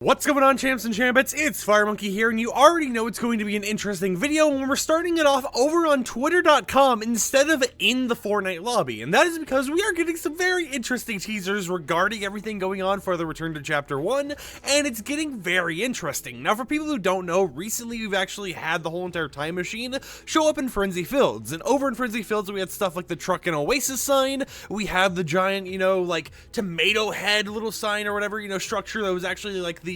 What's going on, champs and champettes? It's FireMonkey here, and you already know it's going to be an interesting video when we're starting it off over on Twitter.com instead of in the Fortnite lobby, and that is because we are getting some very interesting teasers regarding everything going on for the return to Chapter 1, and it's getting very interesting. Now, for people who don't know, recently we've actually had the whole entire time machine show up in Frenzy Fields, and over in Frenzy Fields we had stuff like the truck and Oasis sign, we have the giant, like tomato head little sign or whatever, structure that was actually like the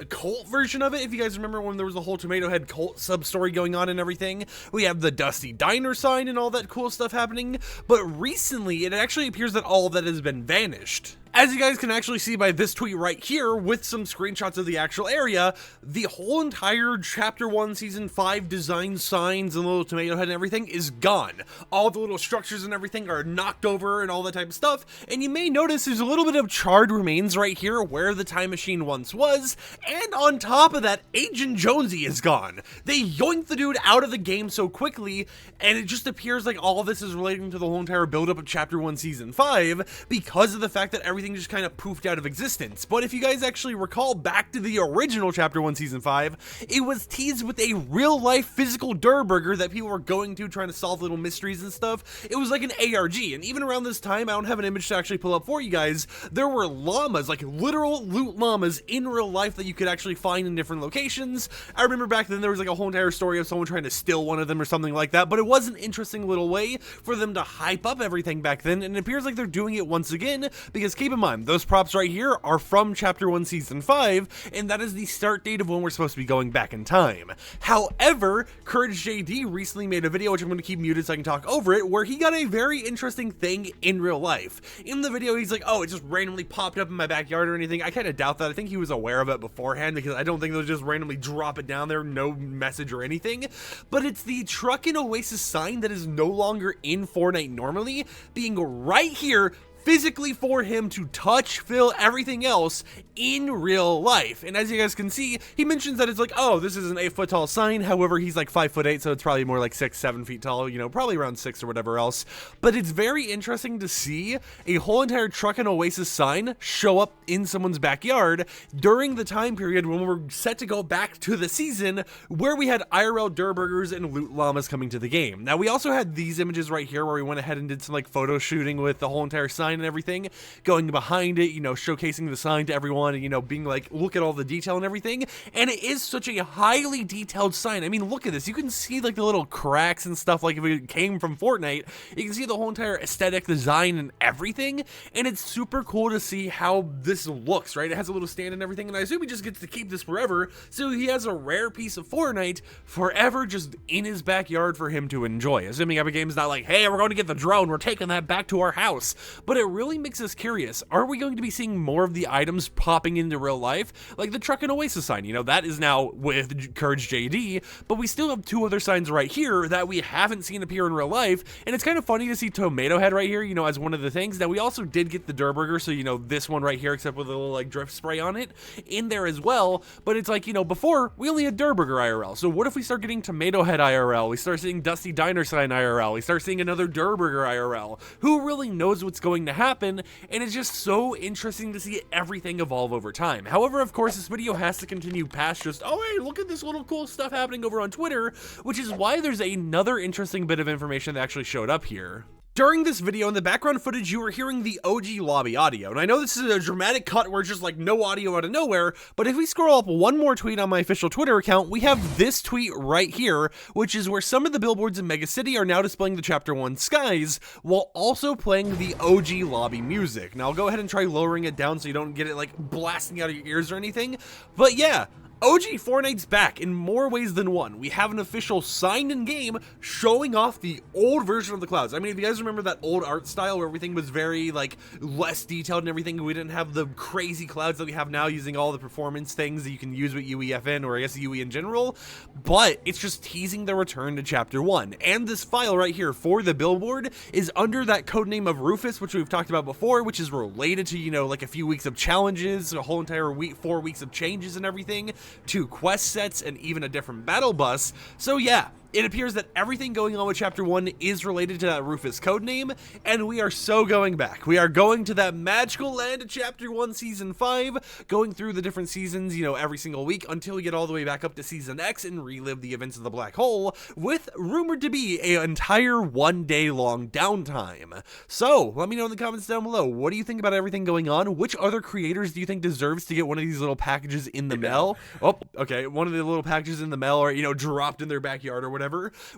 cult version of it, if you guys remember when there was a whole tomato head cult sub-story going on and everything. We have the Dusty Diner sign and all that cool stuff happening, but recently it actually appears that all of that has been vanished. As you guys can actually see by this tweet right here, with some screenshots of the actual area, the whole entire Chapter 1 Season 5 design signs and little tomato head and everything is gone. All the little structures and everything are knocked over and all that type of stuff, and you may notice there's a little bit of charred remains right here where the time machine once was, and on top of that, Agent Jonesy is gone. They yoinked the dude out of the game so quickly, and it just appears like all of this is relating to the whole entire build-up of Chapter 1 Season 5 because of the fact that everything just kind of poofed out of existence. But if you guys actually recall back to the original Chapter 1 Season 5, it was teased with a real-life physical Durr Burger that people were going to trying to solve little mysteries and stuff. It was like an ARG, and even around this time, I don't have an image to actually pull up for you guys, there were llamas, like literal loot llamas in real life that you could actually find in different locations. I remember back then there was like a whole entire story of someone trying to steal one of them or something like that, but it was an interesting little way for them to hype up everything back then, and it appears like they're doing it once again, because keep in mind, those props right here are from Chapter 1 Season 5, and that is the start date of when we're supposed to be going back in time. However, Courage JD recently made a video, which I'm going to keep muted so I can talk over it, where he got a very interesting thing in real life. In the video, he's like, oh, it just randomly popped up in my backyard or anything. I kind of doubt that. I think he was aware of it beforehand, because I don't think they'll just randomly drop it down there, no message or anything. But it's the truck and Oasis sign that is no longer in Fortnite normally, being right here, physically for him to touch, feel, everything else in real life. And as you guys can see, he mentions that it's like, oh, this is an 8-foot tall sign. However, he's like 5'8", so it's probably more like 6-7 feet tall, probably around 6 or whatever else. But it's very interesting to see a whole entire truck and Oasis sign show up in someone's backyard during the time period when we're set to go back to the season where we had IRL Durr Burgers and loot llamas coming to the game. Now, we also had these images right here where we went ahead and did some like photo shooting with the whole entire sign and everything, going behind it, showcasing the sign to everyone, and being like, look at all the detail and everything. And it is such a highly detailed sign. I mean, look at this. You can see like the little cracks and stuff, like if it came from Fortnite. You can see the whole entire aesthetic, design, and everything, and it's super cool to see how this looks, right? It has a little stand and everything, and I assume he just gets to keep this forever, so he has a rare piece of Fortnite forever just in his backyard for him to enjoy. Assuming Epic Games not like, hey, we're going to get the drone, we're taking that back to our house. But it really makes us curious. Are we going to be seeing more of the items popping into real life? Like the truck and Oasis sign, that is now with Courage JD, but we still have two other signs right here that we haven't seen appear in real life, and it's kind of funny to see Tomato Head right here, as one of the things. Now, we also did get the Durr Burger, so, this one right here, except with a little, like, drift spray on it, in there as well, but it's like, before, we only had Durr Burger IRL, so what if we start getting Tomato Head IRL, we start seeing Dusty Diner sign IRL, we start seeing another Durr Burger IRL? Who really knows what's going to happen? And it's just so interesting to see everything evolve over time. However, of course, this video has to continue past just, oh, hey, look at this little cool stuff happening over on Twitter, which is why there's another interesting bit of information that actually showed up here. During this video, in the background footage, you were hearing the OG lobby audio, and I know this is a dramatic cut where it's just like no audio out of nowhere, but if we scroll up one more tweet on my official Twitter account, we have this tweet right here, which is where some of the billboards in Mega City are now displaying the Chapter 1 skies, while also playing the OG lobby music. Now, I'll go ahead and try lowering it down so you don't get it like blasting out of your ears or anything, but yeah, OG Fortnite's back in more ways than one. We have an official sign in game showing off the old version of the clouds. I mean, if you guys remember that old art style where everything was very like less detailed and everything, we didn't have the crazy clouds that we have now using all the performance things that you can use with UEFN, or I guess UE in general, but it's just teasing the return to Chapter 1. And this file right here for the billboard is under that codename of Rufus, which we've talked about before, which is related to, like a few weeks of challenges, a whole entire week, 4 weeks of changes and everything, 2 quest sets, and even a different battle bus. So yeah, It appears that everything going on with Chapter 1 is related to that Rufus codename, and we are so going back. We are going to that magical land of Chapter 1 Season 5, going through the different seasons, you know, every single week until we get all the way back up to Season X and relive the events of the black hole, with rumored to be an entire one-day-long downtime. So, let me know in the comments down below, what do you think about everything going on? Which other creators do you think deserves to get one of these little packages in the mail? Oh, okay, one of the little packages in the mail, or, you know, dropped in their backyard or whatever,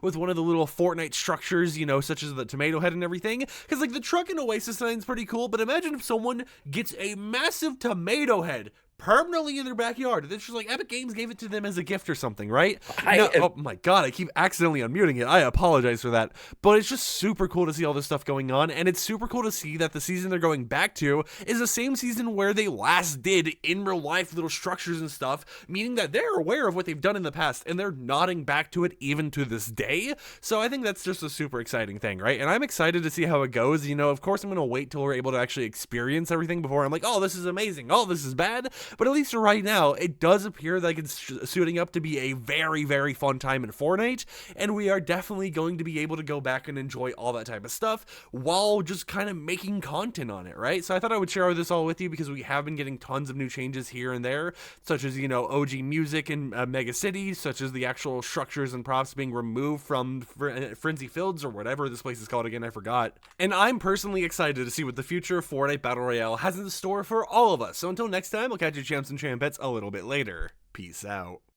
with one of the little Fortnite structures, you know, such as the tomato head and everything. Because, like, the truck and Oasis sign's pretty cool, but imagine if someone gets a massive tomato head permanently in their backyard. It's just like Epic Games gave it to them as a gift or something, right? Oh my god, I keep accidentally unmuting it. I apologize for that. But it's just super cool to see all this stuff going on, and it's super cool to see that the season they're going back to is the same season where they last did in real life little structures and stuff, meaning that they're aware of what they've done in the past, and they're nodding back to it even to this day. So I think that's just a super exciting thing, right? And I'm excited to see how it goes. You know, of course I'm going to wait till we're able to actually experience everything before I'm like, oh, this is amazing, oh, this is bad. But at least right now, it does appear like it's suiting up to be a very, very fun time in Fortnite, and we are definitely going to be able to go back and enjoy all that type of stuff while just kind of making content on it, right? So I thought I would share this all with you because we have been getting tons of new changes here and there, such as, you know, OG music in Mega City, such as the actual structures and props being removed from Frenzy Fields or whatever this place is called again, I forgot. And I'm personally excited to see what the future of Fortnite Battle Royale has in store for all of us. So until next time, I'll catch you champs and champettes a little bit later. Peace out.